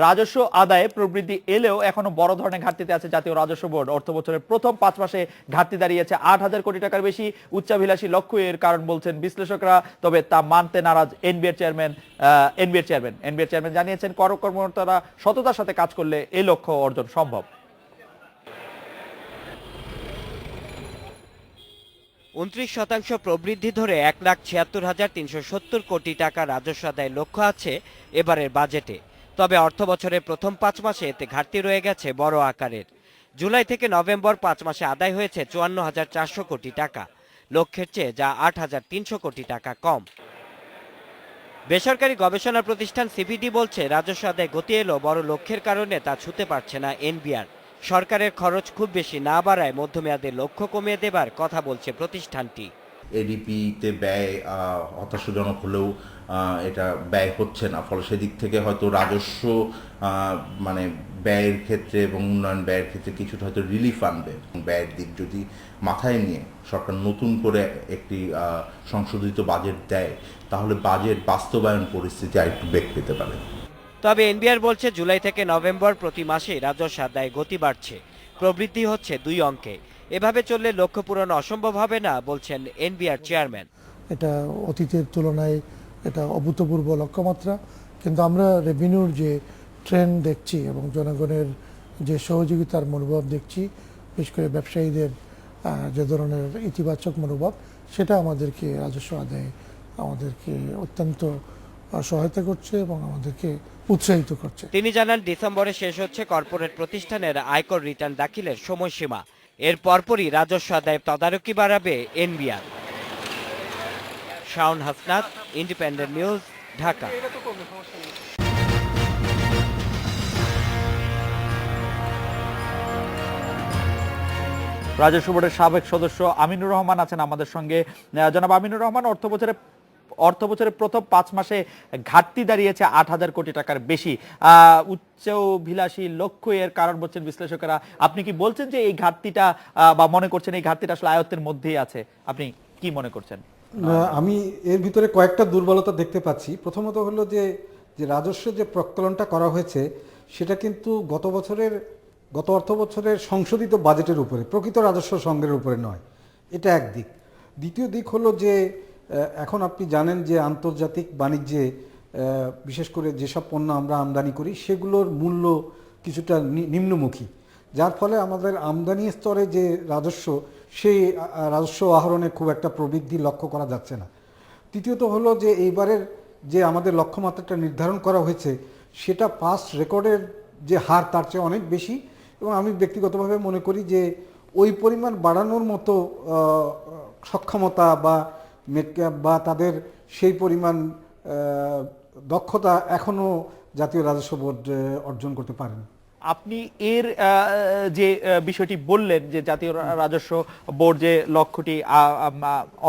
রাজস্ব আদায়ে প্রবৃদ্ধি এলেও এখনো বড় ধরনের ঘাটতিতে আছে জাতীয় রাজস্ব বোর্ড। অর্থ বছরের প্রথম ৫ মাসে ঘাটতি দাঁড়িয়েছে ৮,০০০ কোটি টাকার বেশি। উচ্চাভিলাষী লক্ষ্য এর কারণ বলছেন বিশ্লেষকরা, তবে তা মানতে নারাজ এনবিআর চেয়ারম্যান জানিয়েছেন কর্মকর্তারা সততার সাথে কাজ করলে এই লক্ষ্য অর্জন সম্ভব। ২৯% প্রবৃদ্ধি ধরে ১,৭৬,৩৭০ কোটি টাকা রাজস্ব আদায় লক্ষ্য আছে এবারের বাজেটে। তবে অর্থবছরের প্রথম ৫ মাসে এতে ঘাটতি রয়ে গেছে বড় আকারের। জুলাই থেকে নভেম্বর ৫ মাসে আদায় হয়েছে ৫৪,৪০০ কোটি টাকা, লক্ষ্যের চেয়ে যা ৮,৩০০ কোটি টাকা কম। বেসরকারি গবেষণা প্রতিষ্ঠান সিপিডি বলছে, রাজস্ব আদায় গতি এলো বড় লক্ষ্যের কারণে তা ছুঁতে পারছে না এনবিআর। সরকারের খরচ খুব বেশি না বাড়ায় মধ্যমেয়াদে লক্ষ্য কমিয়ে দেবার কথা বলছে প্রতিষ্ঠানটি। এডিপিতে ব্যয় হতাশাজনক হলেও এটা ব্যয় হচ্ছে না, ফলে সেদিক থেকে হয়তো রাজস্ব মানে ব্যয়ের ক্ষেত্রে এবং উন্নয়ন ব্যয়ের ক্ষেত্রে কিছুটা হয়তো রিলিফ আনবে। ব্যয়ের দিক যদি মাথায় নিয়ে সরকার নতুন করে একটি সংশোধিত বাজেট দেয়, তাহলে বাজেট বাস্তবায়ন পরিস্থিতি আরেকটু বেগ পেতে পারে। তবে এনবিআর বলছে, জুলাই থেকে নভেম্বর প্রতি মাসে রাজস্ব আদায় গতি বাড়ছে, প্রবৃদ্ধি হচ্ছে ২ অঙ্কে। এভাবে চললে লক্ষ্য পূরণ অসম্ভব হবে না বলছেন এনবিআর চেয়ারম্যান। এটা অতীতের তুলনায় এটা অভূতপূর্ব লক্ষ্যমাত্রা, কিন্তু আমরা রেভিনিউর যে ট্রেন্ড দেখছি এবং জনগণের যে সহযোগিতার মনোভাব দেখছি, বিশেষ করে ব্যবসায়ীদের যে ধরনের ইতিবাচক মনোভাব, সেটা আমাদেরকে রাজস্ব আদায়ে আমাদেরকে অত্যন্ত সহায়তা করছে এবং আমাদেরকে উৎসাহিত করছে। তিনি জানান, ডিসেম্বরে শেষ হচ্ছে কর্পোরেট প্রতিষ্ঠানের আয়কর রিটার্ন দাখিলের সময়সীমা। এর পরপরই রাজস্ব আদায় তদারকি বাড়াবে NBR. Shaon Hasnat, independent news, Dhaka. রাজস্ব বোর্ডের সাবেক সদস্য আমিনুর রহমান আছেন আমাদের সঙ্গে। জনাব আমিনুর রহমান, অর্থবছরের প্রথম ৫ মাসে ঘাটতি দাঁড়িয়েছে ৮,০০০ কোটি টাকার বেশি। উচ্চাভিলাষী লক্ষ্য এর কারণ বলছেন বিশ্লেষকেরা। আপনি কি বলছেন যে এই ঘাটতিটা বা মনে করছেন এই ঘাটতিটা আসলে আয়ত্তের মধ্যেই আছে? আপনি কি মনে করছেন? আমি এর ভিতরে কয়েকটা দুর্বলতা দেখতে পাচ্ছি। প্রথমত হলো যে রাজস্ব যে প্রক্কলনটা করা হয়েছে, সেটা কিন্তু গত অর্থ বছরের সংশোধিত বাজেটের উপরে, প্রকৃত রাজস্ব সংগ্রহের উপরে নয়। এটা এক দিক। দ্বিতীয় দিক হলো যে এখন আপনি জানেন যে আন্তর্জাতিক বাণিজ্যে বিশেষ করে যেসব পণ্য আমরা আমদানি করি, সেগুলোর মূল্য কিছুটা নিম্নমুখী, যার ফলে আমাদের আমদানি স্তরে যে রাজস্ব, সেই রাজস্ব আহরণে খুব একটা প্রবৃদ্ধি লক্ষ্য করা যাচ্ছে না। তৃতীয়ত হলো যে এইবারের যে আমাদের লক্ষ্যমাত্রাটা নির্ধারণ করা হয়েছে, সেটা পাস্ট রেকর্ডের যে হার তার চেয়ে অনেক বেশি, এবং আমি ব্যক্তিগতভাবে মনে করি যে ওই পরিমাণ বাড়ানোর মতো সক্ষমতা বা তাদের সেই পরিমাণ দক্ষতা এখনও জাতীয় রাজস্ব বোর্ড অর্জন করতে পারেনি। আপনি এর যে বিষয়টি বললেন যে জাতীয় রাজস্ব বোর্ড যে লক্ষ্যটি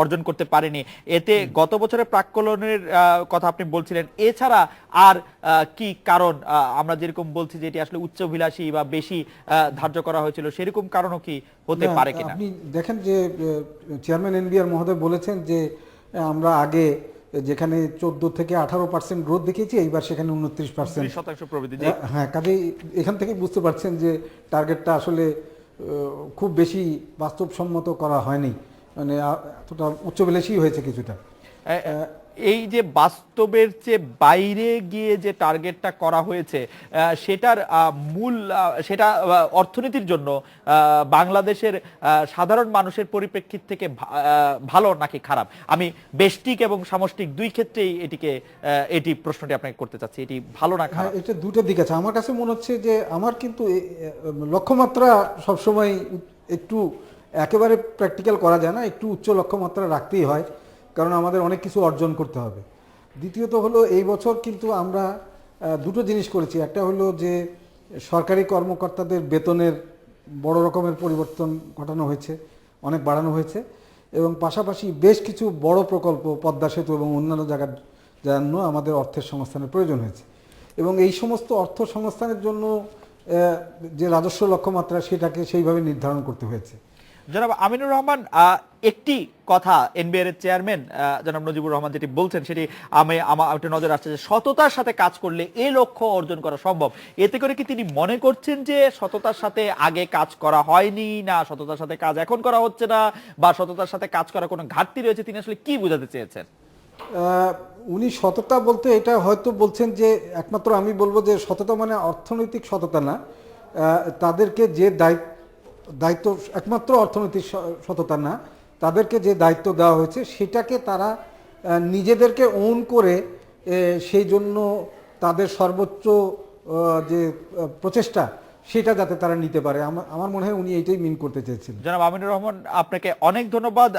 অর্জন করতে পারেনি, এতে গত বছরের প্রাক্কলনের কথা আপনি বলছিলেন, এছাড়া আর কি কারণ? আমরা যেরকম বলছি যে এটি আসলে উচ্চাভিলাষী বা বেশি ধার্য করা হয়েছিল, সেরকম কারণও কি হতে পারে কিনা? আপনি দেখেন যে চেয়ারম্যান এনবিআর মহোদয় বলেছেন যে আমরা আগে যেখানে 14 থেকে 18% গ্রোথ দেখিয়েছি, এইবার সেখানে 29% প্রবৃদ্ধি। হ্যাঁ, কাজেই এখান থেকে বুঝতে পারছেন যে টার্গেটটা আসলে খুব বেশি বাস্তবসম্মত করা হয়নি, মানে এতটা উচ্চাভিলাষী হয়েছে কিছুটা। এই যে বাস্তবের চেয়ে বাইরে গিয়ে যে টার্গেটটা করা হয়েছে, সেটার সেটা অর্থনীতির জন্য বাংলাদেশের সাধারণ মানুষের পরিপ্রেক্ষিত থেকে ভালো নাকি খারাপ? আমি বেষ্টিক এবং সামষ্টিক দুই ক্ষেত্রেই এটি প্রশ্নটি আপনাকে করতে চাচ্ছি, এটি ভালো না খারাপ? এটা দুটো দিক আছে। আমার কাছে মনে হচ্ছে যে আমার কিন্তু লক্ষ্যমাত্রা সবসময় একটু একেবারে প্র্যাকটিক্যাল করা যায় না, একটু উচ্চ লক্ষ্যমাত্রা রাখতেই হয়, কারণ আমাদের অনেক কিছু অর্জন করতে হবে। দ্বিতীয়ত হলো এই বছর কিন্তু আমরা দুটো জিনিস করেছি। একটা হলো যে সরকারি কর্মকর্তাদের বেতনের বড় রকমের পরিবর্তন ঘটানো হয়েছে, অনেক বাড়ানো হয়েছে, এবং পাশাপাশি বেশ কিছু বড় প্রকল্প, পদ্মা সেতু এবং অন্যান্য জায়গার জন্য আমাদের অর্থের সংস্থানের প্রয়োজন হয়েছে, এবং এই সমস্ত অর্থ সংস্থানের জন্য যে রাজস্ব লক্ষ্যমাত্রা, সেটাকে সেইভাবে নির্ধারণ করতে হয়েছে। জনাব আমিনুর রহমান, একটি কথা এনবিআর এর চেয়ারম্যান জনাব নজিবুর রহমান যেটি বলছেন সেটি আমার একটু নজর আসছে যে সততার সাথে কাজ করলে এই লক্ষ্য অর্জন করা সম্ভব। এতে করে কি তিনি মনে করছেন যে সততার সাথে আগে কাজ করা হয়নি, না সততার সাথে কাজ এখন করা হচ্ছে না, বা সততার সাথে কাজ করার কোনো ঘাটতি রয়েছে? তিনি আসলে কি বোঝাতে চেয়েছেন? উনি সততা বলতে এটা হয়তো বলছেন যে একমাত্র আমি বলবো যে সততা মানে অর্থনৈতিক সততা না, তাদেরকে যে দায়িত্ব একমাত্র অর্থনৈতিক সততা না, তাদেরকে যে দায়িত্ব দেওয়া হয়েছে সেটাকে তারা নিজেদেরকে ওন করে সেই জন্য তাদের সর্বোচ্চ যে প্রচেষ্টা সেটা যাতে তারা নিতে পারে। আমার মনে হয় উনি এইটাই মিন করতে চেয়েছিলেন। জনাব আমিনুর রহমান, আপনাকে অনেক ধন্যবাদ।